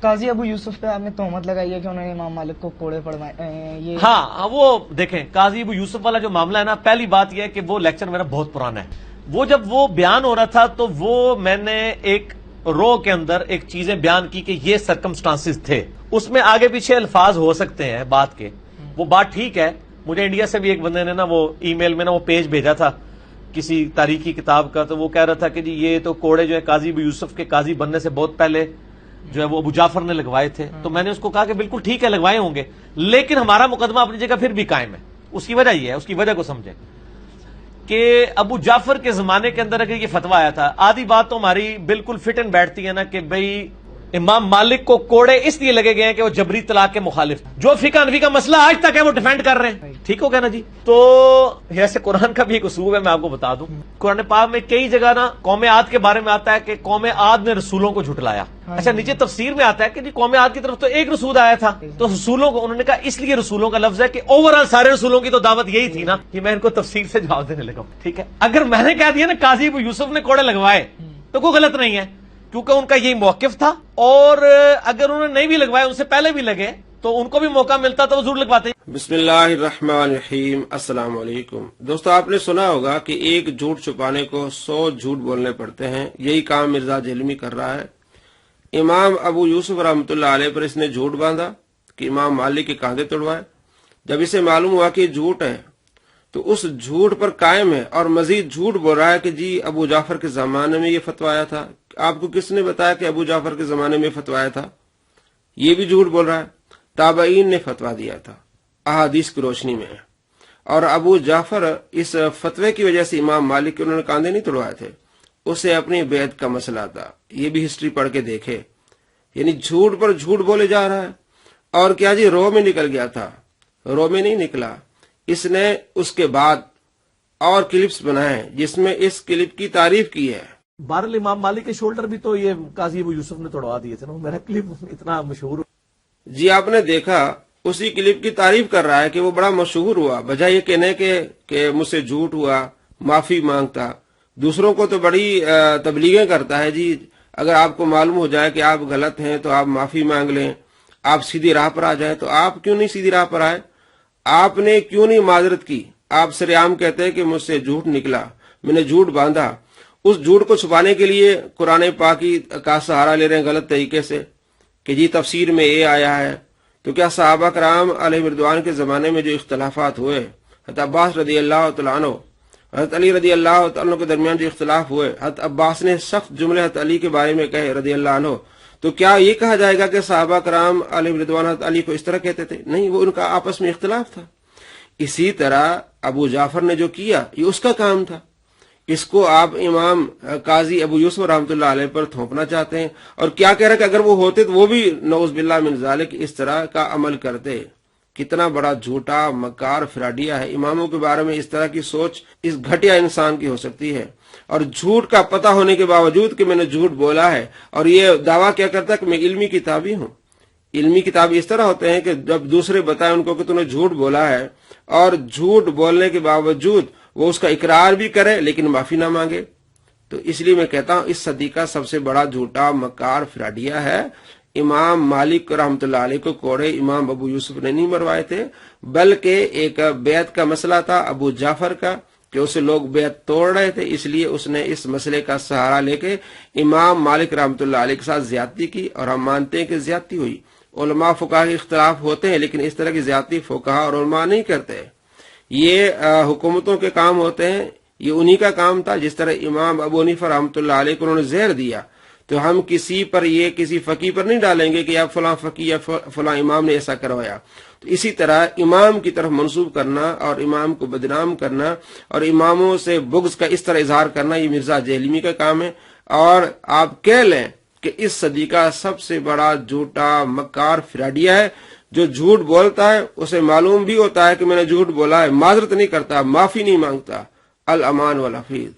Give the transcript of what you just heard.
قاضی ابو یوسف پہ آپ نے تہمت لگائی ہے کہ انہوں نے امام مالک کو کوڑے پڑھوائے یہ ہاں وہ دیکھیں قاضی ابو یوسف والا جو معاملہ ہے نا، پہلی بات یہ ہے کہ وہ لیکچر میرا بہت پرانا ہے. وہ جب وہ بیان ہو رہا تھا تو وہ میں نے ایک رو کے اندر ایک چیزیں بیان کی کہ یہ سرکمسٹانسز تھے، اس میں آگے پیچھے الفاظ ہو سکتے ہیں بات کے، وہ بات ٹھیک ہے. مجھے انڈیا سے بھی ایک بندے نے نا وہ ای میل میں نا وہ پیج بھیجا تھا کسی تاریخی کتاب کا، تو وہ کہہ رہا تھا کہ جی یہ تو کوڑے جو ہے قاضی ابو یوسف کے قاضی بننے سے بہت پہلے جو ہے وہ ابو جعفر نے لگوائے تھے. تو میں نے اس کو کہا کہ بالکل ٹھیک ہے لگوائے ہوں گے، لیکن ہمارا مقدمہ اپنی جگہ پھر بھی قائم ہے. اس کی وجہ یہ ہے، اس کی وجہ کو سمجھیں کہ ابو جعفر کے زمانے کے اندر اگر یہ فتویٰ آیا تھا، آدھی بات تو ہماری بالکل فٹ اینڈ بیٹھتی ہے نا کہ بھئی امام مالک کو کوڑے اس لیے لگے گئے ہیں کہ وہ جبری طلاق کے مخالف، جو فقہ حنفی کا مسئلہ آج تک ہے وہ ڈیفینڈ کر رہے ہیں. ٹھیک ہو گیا نا جی. تو ایسے قرآن کا بھی ایک اصول ہے، میں آپ کو بتا دوں. قرآن پاک میں کئی جگہ نا قوم عاد کے بارے میں آتا ہے کہ قوم عاد نے رسولوں کو جھٹلایا. اچھا نیچے تفسیر میں آتا ہے کہ جی قوم عاد کی طرف تو ایک رسول آیا تھا، تو رسولوں کو انہوں نے کہا، اس لیے رسولوں کا لفظ ہے کہ اوور آل سارے رسولوں کی تو دعوت یہی تھی نا، کہ میں ان کو تفسیر سے جواب دینے لگا. ٹھیک ہے، اگر میں نے کہہ دیا نا قاضی ابو یوسف نے کوڑے لگوائے تو کوئی غلط نہیں ہے، کیونکہ ان کا یہی موقف تھا. اور اگر انہوں نے نہیں بھی لگوائے، ان سے پہلے بھی لگے تو ان کو بھی موقع ملتا تو وہ ضرور لگواتے. بسم اللہ الرحمن الرحیم. السلام علیکم دوستو. آپ نے سنا ہوگا کہ ایک جھوٹ چھپانے کو 100 جھوٹ بولنے پڑتے ہیں. یہی کام مرزا جہلمی کر رہا ہے. امام ابو یوسف رحمۃ اللہ علیہ پر اس نے جھوٹ باندھا کہ امام مالک کے کاندھے توڑوائے. جب اسے معلوم ہوا کہ جھوٹ ہے تو اس جھوٹ پر قائم ہے اور مزید جھوٹ بول رہا ہے کہ جی ابو جعفر کے زمانے میں یہ فتویٰ آیا تھا. آپ کو کس نے بتایا کہ ابو جعفر کے زمانے میں فتویٰ آیا تھا؟ یہ بھی جھوٹ بول رہا ہے. تابعین نے فتویٰ دیا تھا احادیث کی روشنی میں، اور ابو جعفر اس فتوے کی وجہ سے امام مالک کے انہوں نے کاندھے نہیں توڑوائے تھے، اسے اپنی بیعت کا مسئلہ تھا. یہ بھی ہسٹری پڑھ کے دیکھے. یعنی جھوٹ پر جھوٹ بولے جا رہا ہے. اور کیا جی رو میں نکل گیا تھا؟ رو میں نہیں نکلا. اس نے اس کے بعد اور کلپس بنائے جس میں اس کلپ کی تعریف کی ہے. بہرحال امام مالک کے شولڈر بھی تو یہ قاضی ابو یوسف نے توڑوا دیے تھے نا. میرا کلپ اتنا مشہور. جی آپ نے دیکھا اسی کلپ کی تعریف کر رہا ہے کہ وہ بڑا مشہور ہوا، بجائے یہ کہنے کہ مجھ سے جھوٹ ہوا، معافی مانگتا. دوسروں کو تو بڑی تبلیغیں کرتا ہے. جی اگر آپ کو معلوم ہو جائے کہ آپ غلط ہیں تو آپ معافی مانگ لیں، آپ سیدھی راہ پر آ جائیں. تو آپ کیوں نہیں سیدھی راہ پر آئے؟ آپ نے کیوں نہیں معذرت کی؟ آپ سرعام کہتے ہیں کہ مجھ سے جھوٹ نکلا، میں نے جھوٹ باندھا. اس جھوٹ کو چھپانے کے لیے قرآن پاک کا سہارا لے رہے ہیں غلط طریقے سے کہ جی تفسیر میں یہ آیا ہے. تو کیا صحابہ کرام علیہ رضوان کے زمانے میں جو اختلافات ہوئے، حضرت عباس رضی اللہ تعالیٰ عنہ حضرت علی رضی اللہ تعالیٰ عنہ کے درمیان جو اختلاف ہوئے، حضرت عباس نے سخت جملے حضرت علی کے بارے میں کہے رضی اللہ عنہ، تو کیا یہ کہا جائے گا کہ صحابہ کرام علیہ رضوان حضرت علی کو اس طرح کہتے تھے؟ نہیں، وہ ان کا آپس میں اختلاف تھا. اسی طرح ابو جعفر نے جو کیا یہ اس کا کام تھا. اس کو آپ امام قاضی ابو یوسف رحمۃ اللہ علیہ پر تھوپنا چاہتے ہیں. اور کیا کہہ رہے کہ اگر وہ ہوتے تو وہ بھی نعوذ باللہ من ذالک اس طرح کا عمل کرتے. کتنا بڑا جھوٹا مکار فراڈیا ہے. اماموں کے بارے میں اس طرح کی سوچ اس گھٹیا انسان کی ہو سکتی ہے. اور جھوٹ کا پتہ ہونے کے باوجود کہ میں نے جھوٹ بولا ہے، اور یہ دعویٰ کیا کرتا ہے کہ میں علمی کتابی ہوں. علمی کتابی اس طرح ہوتے ہیں کہ جب دوسرے بتائیں ان کو کہ تم نے جھوٹ بولا ہے، اور جھوٹ بولنے کے باوجود وہ اس کا اقرار بھی کرے لیکن معافی نہ مانگے. تو اس لیے میں کہتا ہوں اس صدی کا سب سے بڑا جھوٹا مکار فراڈیا ہے. امام مالک رحمۃ اللہ علیہ کو کوڑے امام ابو یوسف نے نہیں مروائے تھے، بلکہ ایک بیعت کا مسئلہ تھا ابو جعفر کا کہ اسے لوگ بیعت توڑ رہے تھے، اس لیے اس نے اس مسئلے کا سہارا لے کے امام مالک رحمۃ اللہ علیہ کے ساتھ زیادتی کی. اور ہم مانتے ہیں کہ زیادتی ہوئی. علماء فقہا کے اختلاف ہوتے ہیں لیکن اس طرح کی زیادتی فقہا اور علماء نہیں کرتے. یہ حکومتوں کے کام ہوتے ہیں. یہ انہی کا کام تھا. جس طرح امام ابو حنیفہ رحمۃ اللہ علیہ کو انہوں نے زہر دیا، تو ہم کسی پر یہ کسی فقی پر نہیں ڈالیں گے کہ یا فلاں فقی یا فلاں امام نے ایسا کروایا. تو اسی طرح امام کی طرف منسوب کرنا اور امام کو بدنام کرنا اور اماموں سے بغض کا اس طرح اظہار کرنا یہ مرزا جہلمی کا کام ہے. اور آپ کہہ لیں کہ اس صدی کا سب سے بڑا جھوٹا مکار فراڈیا ہے. جو جھوٹ بولتا ہے اسے معلوم بھی ہوتا ہے کہ میں نے جھوٹ بولا ہے، معذرت نہیں کرتا، معافی نہیں مانگتا. الامان والحفیظ.